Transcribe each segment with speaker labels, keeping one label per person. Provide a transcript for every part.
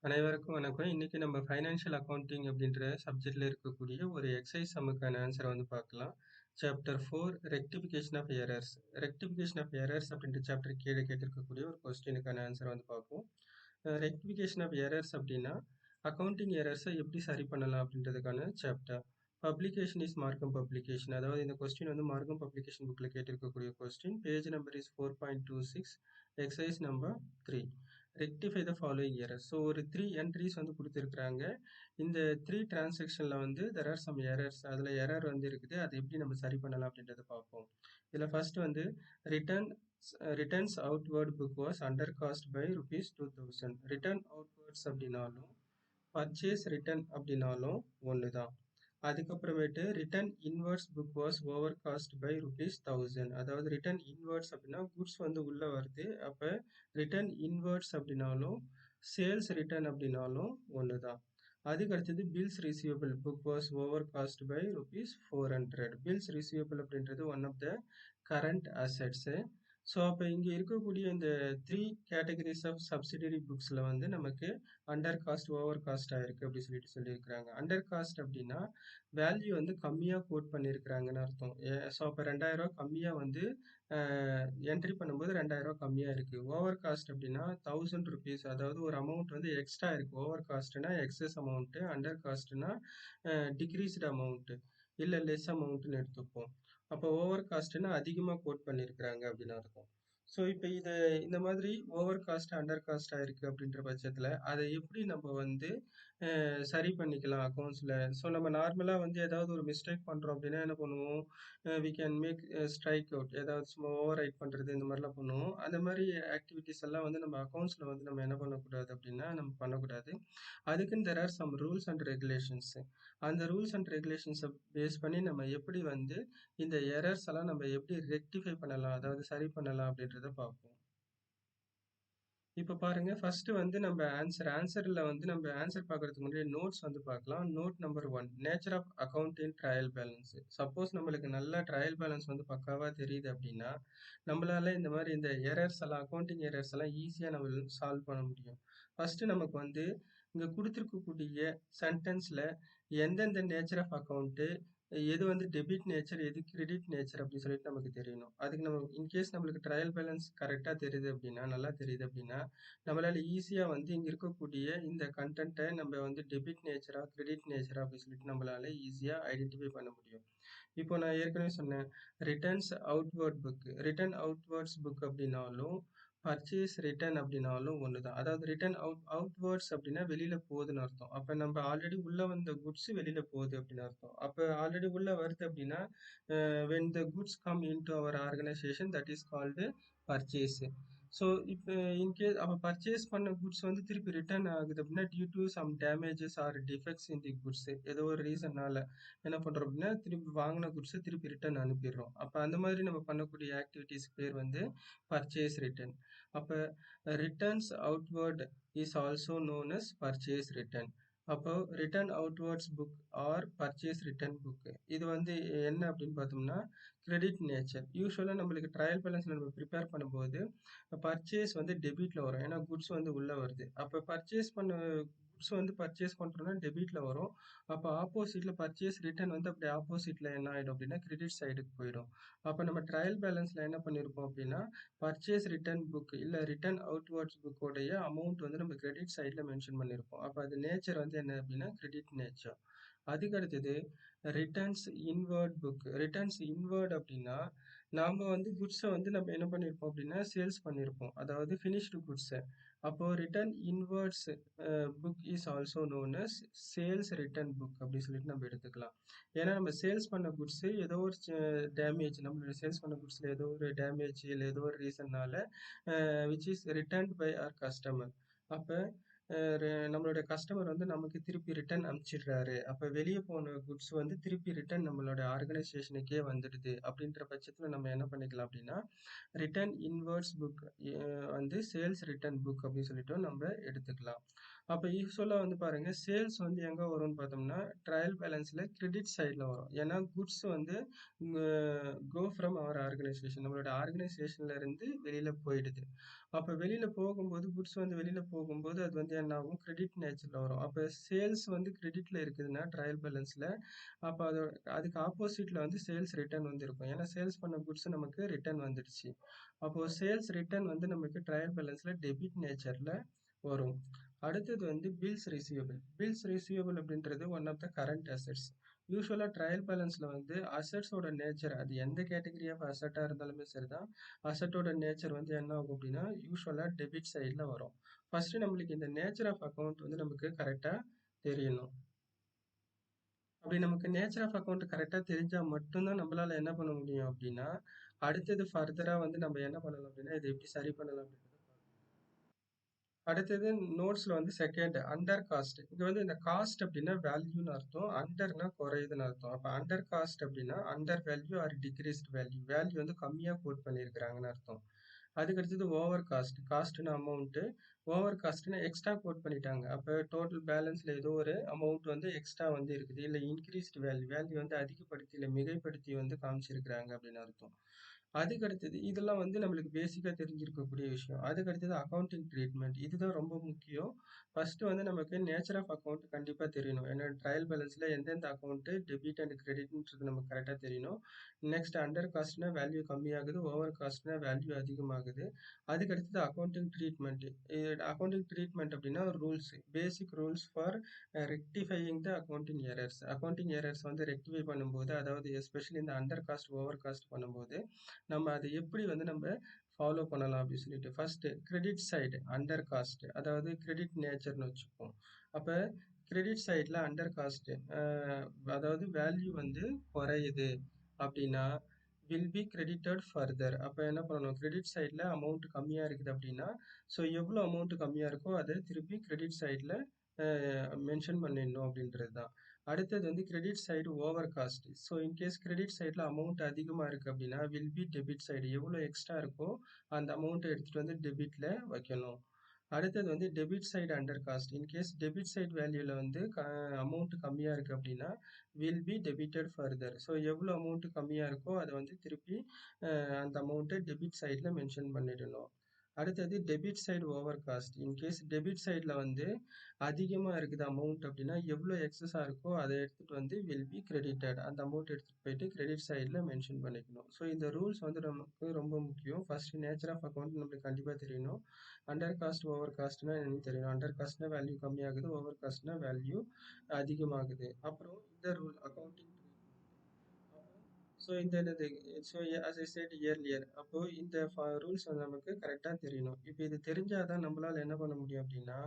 Speaker 1: அனைவருக்கும் வணக்கம். இன்னைக்கு நம்ம ஃபைனான்ஷியல் அக்கவுண்டிங் அப்படின்ற சப்ஜெக்ட்ல இருக்கக்கூடிய ஒரு எக்ஸசைஸ் சம்முக்கான ஆன்சரை வந்து பார்க்கலாம். Chapter 4 rectification of errors. Rectification of errors அப்படின்ற சாப்டர் கீழே கேட்டிருக்கக்கூடிய ஒரு கொஸ்டினுக்கான ஆன்சரை வந்து பார்ப்போம். ரெக்டிஃபிகேஷன் ஆஃப் எரர்ஸ் அப்படின்னா அக்கவுண்டிங் எரர்ஸை எப்படி சரி பண்ணலாம் அப்படின்றதுக்கான chapter. Publication is Markam publication. அதாவது இந்த கொஸ்டின் வந்து மார்க்கம் பப்ளிகேஷன் புக்கில் கேட்டிருக்கக்கூடிய question. Page number is 4.26, exercise number 3. Rectify the following errors. So ஒரு 3 என்ட்ரிஸ் வந்து கொடுத்துருக்குறாங்க. இந்த 3 டிரான்சாக்ஷனில் வந்து தெர் ஆர் சம் எரர்ஸ். அதில் எரர் வந்து இருக்குது. அதை எப்படி நம்ம சரி பண்ணலாம் அப்படின்றத பார்ப்போம். இதில் ஃபர்ஸ்ட் வந்து returns outward book was under cost by ₹2000. Return outwards அப்படின்னாலும் பர்ச்சேஸ் ரிட்டர்ன் அப்படின்னாலும் ஒன்று தான். அதுக்கப்புறமேட்டு return inwards book was over cost by ₹1000. அதாவது ரிட்டர்ன் இன்வர்ட்ஸ் அப்படின்னா குட்ஸ் வந்து உள்ள வருது. அப்போ ரிட்டர்ன் இன்வர்ட்ஸ் அப்படின்னாலும் சேல்ஸ் ரிட்டர்ன் அப்படின்னாலும் ஒன்று தான். அதுக்கு அடுத்தது bills receivable book was over cost by ₹400. Bills receivable அப்படின்றது one of the current assets. So அப்போ இங்கே இருக்கக்கூடிய இந்த 3 கேட்டகரிஸ் ஆஃப் சப்சிடரி புக்ஸில் வந்து நமக்கு அண்டர் காஸ்ட் ஓவர் காஸ்ட் ஆயிருக்கு அப்படி சொல்லியிருக்கிறாங்க. அண்டர் காஸ்ட் அப்படின்னா வேல்யூ வந்து கம்மியாக கோட் பண்ணியிருக்கிறாங்கன்னு அர்த்தம். ஸோ அப்போ 2000 கம்மியாக வந்து என்ட்ரி பண்ணும்போது 2000 கம்மியாக இருக்குது. ஓவர் காஸ்ட் அப்படின்னா ₹1000, அதாவது ஒரு அமௌண்ட் வந்து எக்ஸ்ட்ரா இருக்குது. ஓவர் காஸ்ட்னா எக்ஸஸ் அமௌண்ட்டு, அண்டர் காஸ்ட்னா டிக்ரீஸ்டு அமௌண்ட்டு இல்லை லெஸ் அமௌண்ட்டுன்னு எடுத்துப்போம். அப்போ ஓவர் காஸ்ட்னா அதிகமாக கோட் பண்ணியிருக்கிறாங்க அப்படின்னு அர்த்தம். ஸோ இப்போ இந்த மாதிரி ஓவர் காஸ்ட் அண்டர் காஸ்ட் ஆயிருக்கு அப்படின்ற பட்சத்தில் அதை எப்படி நம்ம வந்து சரி பண்ணிக்கலாம் அக்கௌண்ட்ஸில். ஸோ நம்ம நார்மலாக வந்து ஏதாவது ஒரு மிஸ்டேக் பண்ணுறோம் அப்படின்னா என்ன பண்ணுவோம், we can make strike out, ஏதாவது சும்மா ஓவர் ரைட் பண்ணுறது இந்த மாதிரிலாம் பண்ணுவோம். அந்த மாதிரி ஆக்டிவிட்டிஸ் எல்லாம் வந்து நம்ம அக்கௌண்ட்ஸில் வந்து நம்ம என்ன பண்ணக்கூடாது அப்படின்னா நம்ம பண்ணக்கூடாது. அதுக்குன்னு there are some rules and regulations. அந்த ரூல்ஸ் அண்ட் ரெகுலேஷன்ஸை பேஸ் பண்ணி நம்ம எப்படி வந்து இந்த எரர்ஸ் எல்லாம் நம்ம எப்படி ரெக்டிஃபை பண்ணலாம், அதாவது சரி பண்ணலாம் அப்படின்றத பார்ப்போம். இப்போ பாருங்க, ஃபர்ஸ்ட் வந்து நம்ம ஆன்சர்ல வந்து நம்ம ஆன்சர் பார்க்கறதுக்கு முன்னாடி நோட்ஸ் வந்து பார்க்கலாம். Note number 1, nature of account in trial balance. Suppose நம்மளுக்கு நல்ல ட்ரையல் பேலன்ஸ் வந்து பக்காவா தெரியுது அப்படின்னா நம்மளால இந்த மாதிரி இந்த எரர்ஸ் எல்லாம், அக்கவுண்டிங் எரர்ஸ் எல்லாம் ஈஸியாக நம்ம சால்வ் பண்ண முடியும். ஃபர்ஸ்ட் நமக்கு வந்து இங்க கொடுத்துருக்கக்கூடிய சென்டென்ஸ்ல எந்தெந்த நேச்சர் ஆஃப் அக்கவுண்ட், எது வந்து டெபிட் நேச்சர், எது கிரெடிட் நேச்சர் அப்படின்னு சொல்லிட்டு நமக்கு தெரியணும். அதுக்கு நம்ம இன்கேஸ் நம்மளுக்கு ட்ரையல் பேலன்ஸ் கரெக்டாக தெரியுது அப்படின்னா, நல்லா தெரியுது அப்படின்னா நம்மளால ஈஸியாக வந்து இங்கே இருக்கக்கூடிய இந்த கண்டென்ட்டை நம்ம வந்து டெபிட் நேச்சரா கிரெடிட் நேச்சரா அப்படின்னு சொல்லிட்டு நம்மளால ஈஸியாக ஐடென்டிஃபை பண்ண முடியும். இப்போ நான் ஏற்கனவே சொன்னேன், ரிட்டர்ன் அவுட்வர்ட்ஸ் புக் அப்படின்னாலும் பர்ச்சேஸ் ரிட்டர்ன் அப்படின்னாலும் ஒன்று தான். அதாவது ரிட்டர்ன் அவுட்வர்ட்ஸ் அப்படின்னா வெளியில போகுதுன்னு அர்த்தம். அப்போ நம்ம ஆல்ரெடி உள்ள வந்த குட்ஸ் வெளியில போகுது அப்படின்னு அர்த்தம். அப்போ ஆல்ரெடி உள்ள வருது அப்படின்னா when the goods come into our organization, that is called purchase. So இப்போ இன்கேஸ் அப்போ பர்ச்சேஸ் பண்ண குட்ஸ் வந்து திருப்பி ரிட்டர்ன் ஆகுது அப்படின்னா due to some damages or defects in the goods, ஏதோ ஒரு ரீசன்னால என்ன பண்ணுறோம் அப்படின்னா திருப்பி வாங்கின குட்ஸை திருப்பி ரிட்டர்ன் அனுப்பிடுறோம். அப்போ அந்த மாதிரி நம்ம பண்ணக்கூடிய ஆக்டிவிட்டிஸ் பேர் வந்து பர்ச்சேஸ் ரிட்டர்ன். அப்போ returns outward is also known as purchase return. அப்போ return outwards book or purchase return book இது வந்து என்ன அப்படின்னு பார்த்தோம்னா கிரெடிட் நேச்சர். யூஸ்வலாக நம்மளுக்கு ட்ரையல் பேலன்ஸ் நம்ம ப்ரிப்பேர் பண்ணும்போது பர்ச்சேஸ் வந்து டெபிட்ல வரும், ஏன்னா குட்ஸ் வந்து உள்ள வருது. அப்போ பர்ச்சேஸ் பண்ண குட்ஸ் வந்து பர்ச்சேஸ் பண்ணுறோம்னா டெபிட்ல வரும். அப்போ ஆப்போசிட்ல பர்ச்சேஸ் ரிட்டர்ன் வந்து அப்படி ஆப்போசிட்ல என்ன ஆகிடும் அப்படின்னா கிரெடிட் சைடுக்கு போயிடும். அப்போ நம்ம ட்ரையல் பேலன்ஸ்ல என்ன பண்ணியிருப்போம் அப்படின்னா பர்ச்சேஸ் ரிட்டர்ன் புக் இல்லை ரிட்டர்ன் அவுட்வர்ட்ஸ் புக்கோடைய அமௌண்ட் வந்து நம்ம கிரெடிட் சைடில் மென்ஷன் பண்ணியிருப்போம். அப்போ அது நேச்சர் வந்து என்ன அப்படின்னா கிரெடிட் நேச்சர். அதுக்கு அடுத்தது returns inward book. Returns inward அப்படின்னா நாம் வந்து குட்ஸை வந்து நம்ம என்ன பண்ணியிருப்போம் அப்படின்னா சேல்ஸ் பண்ணியிருப்போம், அதாவது ஃபினிஷ்டு குட்ஸை. அப்போ return inwards book is also known as sales return book அப்படி சொல்லிட்டு நம்ம எடுத்துக்கலாம். ஏன்னா நம்ம சேல்ஸ் பண்ண குட்ஸு ஏதோ ஒரு டேமேஜ், நம்மளோட சேல்ஸ் பண்ண குட்ஸில் ஏதோ ஒரு டேமேஜ் இல்லை ஏதோ ஒரு ரீசன்னால which is returned by our customer. அப்போ நம்மளோட கஸ்டமர் வந்து நமக்கு திருப்பி ரிட்டர்ன் அனுப்பிச்சிடுறாரு. அப்போ வெளியே போன குட்ஸ் வந்து திருப்பி ரிட்டர்ன் நம்மளோட ஆர்கனைசேஷனுக்கே வந்துடுது. அப்படின்ற பட்சத்தில் நம்ம என்ன பண்ணிக்கலாம் அப்படின்னா ரிட்டர்ன் இன்வர்ட்ஸ் புக் வந்து சேல்ஸ் ரிட்டர்ன் புக் அப்படின்னு சொல்லிட்டு நம்ம எடுத்துக்கலாம். அப்ப யூசுவலா வந்து பாருங்க, சேல்ஸ் வந்து எங்க வரும்னு பார்த்தோம்னா, ட்ரையல் பேலன்ஸ்ல கிரெடிட் சைட்ல வரும். ஏன்னா குட்ஸ் வந்து கோ ஃப்ரம் அவர் ஆர்கனைசேஷன். நம்மளோட ஆர்கனைசேஷன்ல இருந்து வெளியில போயிடுது. அப்ப வெளியில போகும்போது குட்ஸ் வந்து வெளியில போகும்போது அது வந்து என்ன ஆகும்? கிரெடிட் நேச்சர்ல வரும். அப்ப சேல்ஸ் வந்து கிரெடிட்ல இருக்குதுன்னா ட்ரையல் பேலன்ஸ்ல, அப்ப அதுக்கு ஆப்போசிட்ல வந்து சேல்ஸ் ரிட்டர்ன் வந்து இருக்கும். ஏன்னா சேல்ஸ் பண்ண குட்ஸ் நமக்கு ரிட்டர்ன் வந்துடுச்சு. அப்போ சேல்ஸ் ரிட்டர்ன் வந்து நமக்கு ட்ரையல் பேலன்ஸ்ல டெபிட் நேச்சர்ல வரும். அடுத்தது வந்து பில்ஸ் ரிசீவபிள். பில்ஸ் ரிசீவபிள் அப்படின்றது one of the current assets. யூஸ்வலா ட்ரையல் பேலன்ஸ்ல வந்து அசெட்ஸோட நேச்சர் அது எந்த கேட்டகரி ஆஃப் அசெட்டா இருந்தாலுமே சரிதான். அசெட்டோட நேச்சர் வந்து என்ன ஆகும் அப்படின்னா யூஸ்வலா டெபிட் சைட்ல வரும். ஃபர்ஸ்ட் நம்மளுக்கு இந்த நேச்சர் ஆஃப் அக்கௌண்ட் வந்து நமக்கு கரெக்டா தெரியணும். அப்படி நமக்கு நேச்சர் ஆஃப் அக்கௌண்ட் கரெக்டா தெரிஞ்சா மட்டும்தான் நம்மளால என்ன பண்ண முடியும் அப்படின்னா அடுத்தது ஃபர்தரா வந்து நம்ம என்ன பண்ணலாம் அப்படின்னா இதை எப்படி சரி பண்ணலாம் அப்படின்றத அடுத்தது நோட்ஸ்ல வந்து செகண்ட் அண்டர் காஸ்ட். இங்க வந்து இந்த காஸ்ட் அப்படின்னா வேல்யூன்னு அர்த்தம். அண்டர்னா குறையுதுன்னு அர்த்தம். அப்ப அண்டர் காஸ்ட் அப்படின்னா under value or decreased value. Value வந்து கம்மியா கோட் பண்ணியிருக்கிறாங்கன்னு அர்த்தம். அதுக்கு அடுத்தது ஓவர் காஸ்ட். காஸ்ட்னு அமௌண்ட். ஓவர் காஸ்ட்னா எக்ஸ்ட்ரா கோட் பண்ணிட்டாங்க. அப்ப டோட்டல் பேலன்ஸ்ல ஏதோ ஒரு அமௌண்ட் வந்து எக்ஸ்ட்ரா வந்து இருக்குது. இல்ல இன்க்ரீஸ்ட் வேல்யூ. வேல்யூ வந்து அதிகப்படுத்தி இல்ல மிகைப்படுத்தி வந்து காமிச்சிருக்கிறாங்க அப்படின்னு அர்த்தம். அதுக்கு அடுத்தது இதெல்லாம் வந்து நம்மளுக்கு பேசிக்கா தெரிஞ்சிருக்கக்கூடிய விஷயம். அதுக்கு அடுத்தது அக்கவுண்டிங் ட்ரீட்மெண்ட். இதுதான் ரொம்ப முக்கியம். ஃபர்ஸ்ட் வந்து நமக்கு நேச்சர் ஆஃப் அக்கவுண்ட் கண்டிப்பா தெரியணும். ஏன்னா ட்ரையல் பேலன்ஸ்ல எந்தெந்த அக்கவுண்ட் டெபிட் அண்ட் கிரெடிட்ன்றது நமக்கு கரெக்டா தெரியணும். நெக்ஸ்ட் அண்டர் காஸ்ட்னா வேல்யூ கம்மியாகுது, ஓவர் காஸ்ட்னா வேல்யூ அதிகமாகுது. அதுக்கு அடுத்தது அக்கவுண்டிங் ட்ரீட்மெண்ட். அக்கவுண்டிங் ட்ரீட்மெண்ட் அப்படின்னா rules, basic rules for rectifying the accounting errors. Accounting errors வந்து ரெக்டிஃபை பண்ணும்போது, அதாவது எஸ்பெஷலி இந்த அண்டர் காஸ்ட், ஓவர் காஸ்ட் பண்ணும்போது நம்ம அதை எப்படி வந்து நம்ம ஃபாலோ பண்ணலாம் அப்படின்னு சொல்லிட்டு first credit side under cost, அதாவது கிரெடிட் நேச்சர்னு வச்சுப்போம். அப்ப கிரெடிட் சைட்ல அண்டர் காஸ்ட், அதாவது வேல்யூ வந்து குறையுது அப்படின்னா வில் பி கிரெடிட்டட் ஃபர்தர். அப்போ என்ன பண்ணணும், கிரெடிட் சைடில் அமௌண்ட் கம்மியாக இருக்குது அப்படின்னா ஸோ எவ்வளோ அமௌண்ட் கம்மியாக இருக்கோ அதை திருப்பி கிரெடிட் சைடில் மென்ஷன் பண்ணிடணும் அப்படின்றது தான். அடுத்தது வந்து credit side over cast. So in case credit சைடில் அமௌண்ட் அதிகமாக இருக்குது அப்படின்னா வில் பி டெபிட் சைடு. எவ்வளோ எக்ஸ்ட்ரா இருக்கோ அந்த அமௌண்ட்டை எடுத்துகிட்டு வந்து டெபிட்டில் வைக்கணும். அடுத்தது வந்து debit side under cast. In case debit side வேல்யூவில் வந்து அமௌண்ட் கம்மியாக இருக்குது அப்படின்னா will be debited further. So எவ்வளோ அமௌண்ட் கம்மியாக இருக்கோ அதை வந்து திருப்பி அந்த அமௌண்ட்டை டெபிட் சைடில் மென்ஷன் பண்ணிடணும். அடுத்தது debit side over cost. In case debit சைடில் வந்து அதிகமாக இருக்குது அமௌண்ட் அப்படின்னா எவ்வளோ எக்ஸஸாக இருக்கோ அதை எடுத்துகிட்டு வந்து வில் பி கிரெடிட்டட். அந்த அமௌண்ட் எடுத்துகிட்டு போயிட்டு கிரெடிட் சைடில் மென்ஷன் பண்ணிக்கணும். ஸோ இந்த ரூல்ஸ் வந்து நமக்கு ரொம்ப முக்கியம். ஃபர்ஸ்ட் நேச்சர் ஆஃப் அக்கௌண்ட் நம்மளுக்கு கண்டிப்பாக தெரியணும். அண்டர் காஸ்ட் ஓவர் காஸ்ட்னா என்னன்னு தெரியணும். அண்டர் காஸ்ட்னா வேல்யூ கம்மியாகுது, ஓவர் காஸ்ட்னா வேல்யூ அதிகமாகுது. அப்புறம் இந்த ரூல் அக்கௌண்டிங். ஸோ இந்த so as I said earlier, அப்போ இந்த ரூல்ஸ் வந்து நமக்கு கரெக்டாக தெரியணும். இப்போ இது தெரிஞ்சாதான் நம்மளால என்ன பண்ண முடியும் அப்படின்னா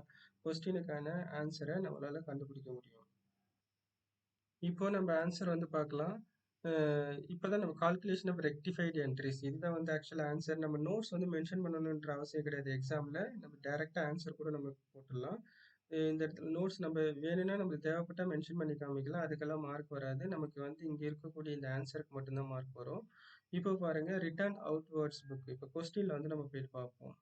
Speaker 1: கொஸ்டினுக்கான ஆன்சரை நம்மளால கண்டுபிடிக்க முடியும். இப்போ நம்ம ஆன்சர் வந்து பார்க்கலாம். இப்போதான் நம்ம கால்குலேஷன் ஆஃப் ரெக்டிஃபைடு என்ட்ரிஸ், இதுதான் வந்து ஆக்சுவல் ஆன்சர். நம்ம நோட்ஸ் வந்து மென்ஷன் பண்ணணுன்ற அவசியம் கிடையாது. எக்ஸாமில் நம்ம டைரெக்டாக ஆன்சர் கூட நம்ம போட்டுடலாம். இந்த இடத்துல நோட்ஸ் நம்ம வேணும்னா நம்மளுக்கு தேவைப்பட்டா மென்ஷன் பண்ணி காமிக்கலாம். அதுக்கெல்லாம் மார்க் வராது. நமக்கு வந்து இங்கே இருக்கக்கூடிய இந்த ஆன்சருக்கு மட்டும்தான் மார்க் வரும். இப்போ பாருங்க ரிட்டர்ன் அவுட்வர்ட்ஸ் புக். இப்போ கொஸ்டின்ல வந்து நம்ம போய் பார்ப்போம்.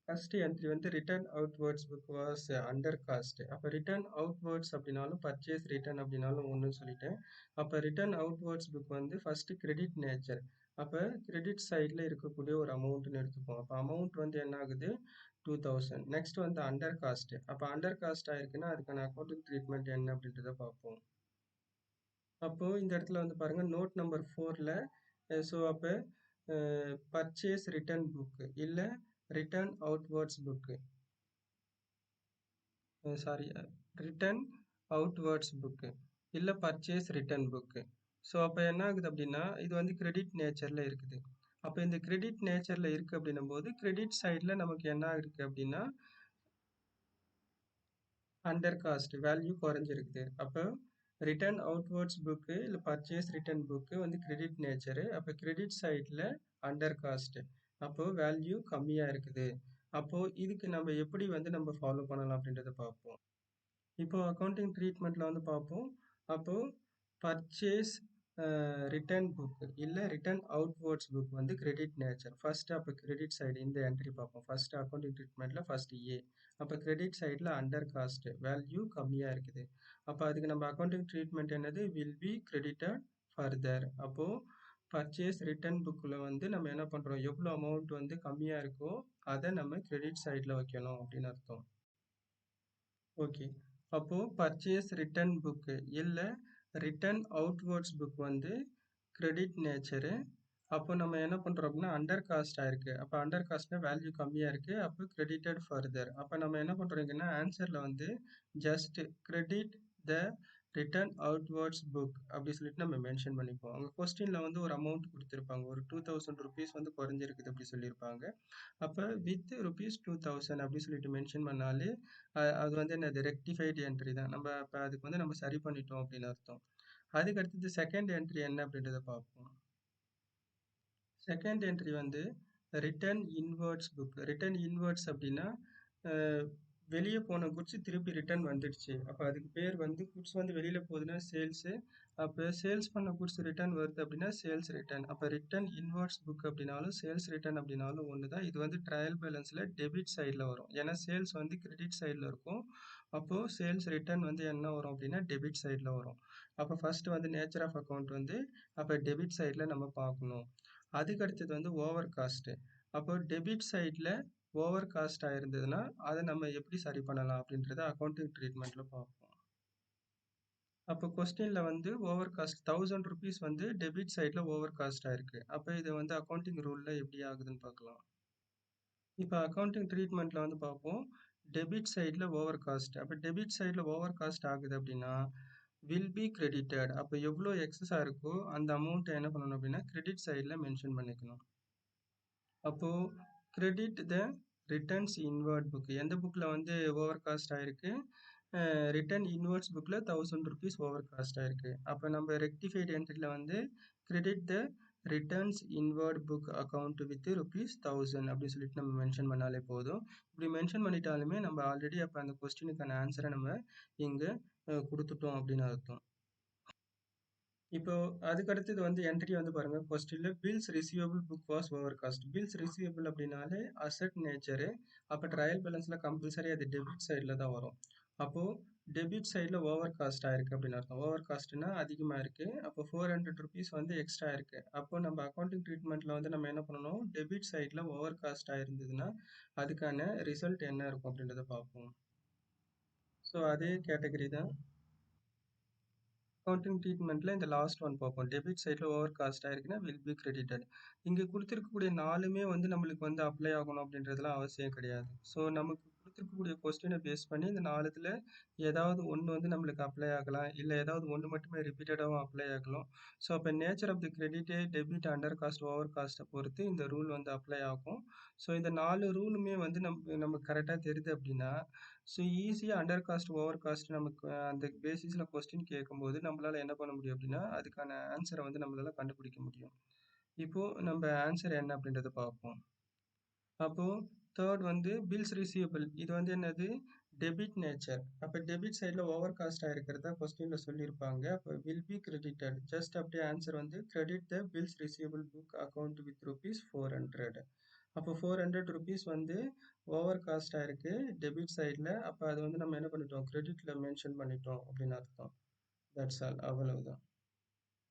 Speaker 1: ஃபர்ஸ்ட் என்ட்ரி வந்து return outwards book was under cast. அப்போ ரிட்டர்ன் அவுட்வர்ட்ஸ் அப்படின்னாலும் பர்ச்சேஸ் ரிட்டர்ன் அப்படின்னாலும் ஒன்றுன்னு சொல்லிட்டேன். அப்போ ரிட்டர்ன் அவுட்வர்ட்ஸ் புக் வந்து ஃபர்ஸ்ட் கிரெடிட் நேச்சர். அப்போ கிரெடிட் சைடில் இருக்கக்கூடிய ஒரு அமௌண்ட்னு எடுத்துப்போம். அப்போ அமௌண்ட் வந்து என்ன ஆகுது 2000. நெக்ஸ்ட் வந்து அண்டர் காஸ்ட். அப்போ அண்டர் காஸ்ட் ஆயிருக்குன்னா அதுக்கான அக்கௌண்டிங் ட்ரீட்மெண்ட் என்ன அப்படின்றத பார்ப்போம். அப்போ இந்த இடத்துல வந்து பாருங்க நோட் நம்பர் 4ல ஸோ அப்போ பர்ச்சேஸ் ரிட்டர்ன் புக் இல்லை return outwards book, sorry return outwards book இல்லை பர்ச்சேஸ் ரிட்டர்ன் புக்கு. ஸோ அப்போ என்ன ஆகுது அப்படின்னா இது வந்து கிரெடிட் நேச்சரில் இருக்குது. அப்போ இந்த கிரெடிட் நேச்சரில் இருக்குது அப்படின்னும் போது கிரெடிட் சைடில் நமக்கு என்ன இருக்குது அப்படின்னா அண்டர் காஸ்ட் வேல்யூ குறைஞ்சிருக்குது. அப்போ ரிட்டர்ன் அவுட்வர்ட்ஸ் புக்கு இல்லை பர்ச்சேஸ் ரிட்டர்ன் புக்கு வந்து கிரெடிட் நேச்சரு. அப்போ கிரெடிட் சைடில் அண்டர் காஸ்ட், அப்போ வேல்யூ கம்மியாக இருக்குது. அப்போ இதுக்கு நம்ம எப்படி வந்து நம்ம ஃபாலோ பண்ணலாம் அப்படின்றத பார்ப்போம். இப்போ அக்கௌண்டிங் ட்ரீட்மெண்ட்ல வந்து பார்ப்போம். அப்போ பர்ச்சேஸ் ரிட்டர்ன் புக் இல்லை ரிட்டர்ன் அவுட்வேர்ட்ஸ் புக் வந்து கிரெடிட் நேச்சர். ஃபர்ஸ்ட் அப்போ கிரெடிட் சைடு இந்த என்ட்ரி பார்ப்போம். ஃபர்ஸ்ட் அக்கௌண்டிங் ட்ரீட்மெண்ட்டில் ஃபர்ஸ்ட் ஏ. அப்போ கிரெடிட் சைடில் அண்டர் காஸ்ட் வேல்யூ கம்மியாக இருக்குது. அப்போ அதுக்கு நம்ம அக்கௌண்டிங் ட்ரீட்மெண்ட் என்னது வில் பி கிரெடிட்டட் ஃபர்தர். அப்போது பர்ச்சேஸ் ரிட்டர்ன் புக்கில் வந்து நம்ம என்ன பண்ணுறோம், எவ்வளோ அமௌண்ட் வந்து கம்மியாக இருக்கோ அதை நம்ம கிரெடிட் சைடில் வைக்கணும் அப்படின்னு அர்த்தம். ஓகே, அப்போ பர்ச்சேஸ் ரிட்டர்ன் புக் இல்லை ரிட்டர்ன் அவுட்வேர்ட்ஸ் புக் வந்து கிரெடிட் நேச்சரு. அப்போ நம்ம என்ன பண்ணுறோம் அப்படின்னா அண்டர் காஸ்ட் ஆயிருக்கு. அப்போ அண்டர் காஸ்ட்னா வேல்யூ கம்மியாக இருக்குது. அப்போ கிரெடிட்டட் ஃபர்தர். அப்போ நம்ம என்ன பண்ணுறோங்கன்னா ஆன்சரில் வந்து ஜஸ்ட் கிரெடிட் த ரிட்டர்ன் அவுட்வேர்ட்ஸ் புக் அப்படி சொல்லிட்டு நம்ம மென்ஷன் பண்ணிப்போம். அவங்க கொஸ்டினில் வந்து ஒரு அமௌண்ட் கொடுத்துருப்பாங்க, ஒரு 2000 ருபீஸ் வந்து குறைஞ்சிருக்குது அப்படி சொல்லியிருப்பாங்க. அப்போ வித் ருபீஸ் 2000 அப்படி சொல்லிட்டு மென்ஷன் பண்ணாலே அது வந்து என்னது ரெக்டிஃபைடு என்ட்ரி தான். நம்ம இப்போ அதுக்கு வந்து நம்ம சரி பண்ணிட்டோம் அப்படின்னு அர்த்தம். அதுக்கு அடுத்தது செகண்ட் என்ட்ரி என்ன அப்படின்றத பார்ப்போம். செகண்ட் என்ட்ரி வந்து return inwards book. Return inwards அப்படின்னா வெளியே போன குட்ஸ் திருப்பி ரிட்டர்ன் வந்துடுச்சு. அப்போ அதுக்கு பேர் வந்து குட்ஸ் வந்து வெளியில் போகுதுன்னா சேல்ஸு. அப்போ சேல்ஸ் பண்ண குட்ஸ் ரிட்டர்ன் வருது அப்படின்னா சேல்ஸ் ரிட்டர்ன். அப்போ ரிட்டர்ன் இன்வர்ட்ஸ் புக் அப்படின்னாலும் சேல்ஸ் ரிட்டர்ன் அப்படின்னாலும் ஒன்று தான். இது வந்து ட்ரையல் பேலன்ஸில் டெபிட் சைடில் வரும். ஏன்னா சேல்ஸ் வந்து கிரெடிட் சைடில் இருக்கும். அப்போது சேல்ஸ் ரிட்டர்ன் வந்து என்ன வரும் அப்படின்னா டெபிட் சைடில் வரும். அப்போ ஃபர்ஸ்ட் வந்து நேச்சர் ஆஃப் அக்கௌண்ட் வந்து அப்போ டெபிட் சைடில் நம்ம பார்க்கணும். அதுக்கு அடுத்தது வந்து ஓவர் காஸ்ட். அப்போ டெபிட் சைடில் ஓவர் காஸ்ட் ஆயிருந்ததுன்னா அதை நம்ம எப்படி சரி பண்ணலாம் அப்படின்றத அக்கௌண்டிங் ட்ரீட்மெண்ட்ல பார்ப்போம். அப்போ கொஸ்டின்ல வந்து ஓவர் காஸ்ட் 1000 ருபீஸ் வந்து டெபிட் சைடில் ஓவர் காஸ்ட் ஆயிருக்கு. அப்போ இது வந்து அக்கௌண்டிங் ரூல்ல எப்படி ஆகுதுன்னு பார்க்கலாம். இப்போ அக்கௌண்டிங் ட்ரீட்மெண்ட்ல வந்து பார்ப்போம். டெபிட் சைடில் ஓவர் காஸ்ட். அப்போ டெபிட் சைடில் ஓவர் காஸ்ட் ஆகுது அப்படின்னா வில் பி கிரெடிட்டட். அப்போ எவ்வளோ எக்ஸஸாக இருக்கோ அந்த அமௌண்ட்டை என்ன பண்ணணும் அப்படின்னா கிரெடிட் சைடில் மென்ஷன் பண்ணிக்கணும். அப்போ கிரெடிட் த ரிட்டர்ன்ஸ் இன்வர்ட் புக். எந்த புக்கில் வந்து ஓவர் காஸ்ட் ஆயிருக்கு, ரிட்டர்ன் இன்வர்ட்ஸ் புக்கில் 1000 ருபீஸ் ஓவர் காஸ்ட் ஆயிருக்கு. அப்போ நம்ம ரெக்டிஃபைட் என்ட்ரியில் வந்து credit the returns inward book account with rupees 1000 அப்படின்னு சொல்லிட்டு நம்ம மென்ஷன் பண்ணாலே போதும். இப்படி மென்ஷன் பண்ணிட்டாலுமே நம்ம ஆல்ரெடி அப்போ அந்த கொஸ்டினுக்கான ஆன்சரை நம்ம இங்கே கொடுத்துட்டோம் அப்படின்னு அர்த்தம். இப்போ அதுக்கு அடுத்தது வந்து என்ட்ரி வந்து பாருங்க, கொஸ்டின்ல bills receivable book was over cost. Bills receivable அப்படின்னாலே அசட் நேச்சரு. அப்போ ட்ரையல் பேலன்ஸ்ல கம்பல்சரி அது டெபிட் சைடில் தான் வரும். அப்போ டெபிட் சைடில் ஓவர் காஸ்ட் ஆயிருக்கு அப்படின்னு அர்த்தம். ஓவர் காஸ்ட்னா அதிகமாக இருக்கு. அப்போ 400 ருபீஸ் வந்து எக்ஸ்ட்ரா இருக்கு. அப்போ நம்ம அக்கௌண்டிங் ட்ரீட்மெண்ட்ல வந்து நம்ம என்ன பண்ணணும், டெபிட் சைடில் ஓவர் காஸ்ட் ஆயிருந்ததுன்னா அதுக்கான ரிசல்ட் என்ன இருக்கும் அப்படின்றத பார்ப்போம். ஸோ அதே கேட்டகரி தான் அக்கௌண்டிங் ட்ரீட்மெண்ட்ல இந்த லாஸ்ட் ஒன் பார்ப்போம். டெபிட் சைடில் ஓவர் காஸ்ட் ஆயிருக்குன்னா வில் பி கிரெடிட்டட். இங்கே கொடுத்துருக்கக்கூடிய நாலுமே வந்து நம்மளுக்கு வந்து அப்ளை ஆகணும் அப்படின்றதுலாம் அவசியம் கிடையாது. ஸோ நமக்கு கொடுத்துருக்கக்கூடிய கொஸ்டினை பேஸ் பண்ணி இந்த நாலுத்துல ஏதாவது ஒன்று வந்து நம்மளுக்கு அப்ளை ஆகலாம், இல்லை ஏதாவது ஒன்று மட்டுமே ரிப்பீட்டடாகவும் அப்ளை ஆகலாம். ஸோ அப்போ nature of the credit debit under cost over காஸ்ட்டை பொறுத்து இந்த ரூல் வந்து அப்ளை ஆகும். ஸோ இந்த 4 ரூலுமே வந்து நமக்கு கரெக்டாக தெரியுது அப்படின்னா ஸோ ஈஸியாக அண்டர் காஸ்ட் ஓவர் காஸ்ட் நமக்கு அந்த பேசிஸில் கொஸ்டின் கேட்கும்போது நம்மளால் என்ன பண்ண முடியும் அப்படின்னா அதுக்கான ஆன்சரை வந்து நம்மளால் கண்டுபிடிக்க முடியும். இப்போது நம்ம ஆன்சர் என்ன அப்படின்றத பார்ப்போம். அப்போது தேர்ட் வந்து பில்ஸ் ரிசீவபிள். இது வந்து என்னது டெபிட் நேச்சர். அப்போ டெபிட் சைடில் ஓவர் காஸ்ட் ஆகிருக்கிறதா கொஸ்டினில் சொல்லியிருப்பாங்க. அப்போ வில் பி கிரெடிட்டட். ஜஸ்ட் அப்படியே ஆன்சர் வந்து credit the bills receivable book account with rupees 400. அப்போ 400 ருபீஸ் வந்து ஓவர் காஸ்ட் ஆயிருக்கு டெபிட் சைடில். அப்போ அது வந்து நம்ம என்ன பண்ணிட்டோம், கிரெடிட்டில் மென்ஷன் பண்ணிட்டோம் அப்படின்னு அர்த்தம். தட்ஸ் ஆல், அவ்வளவுதான்.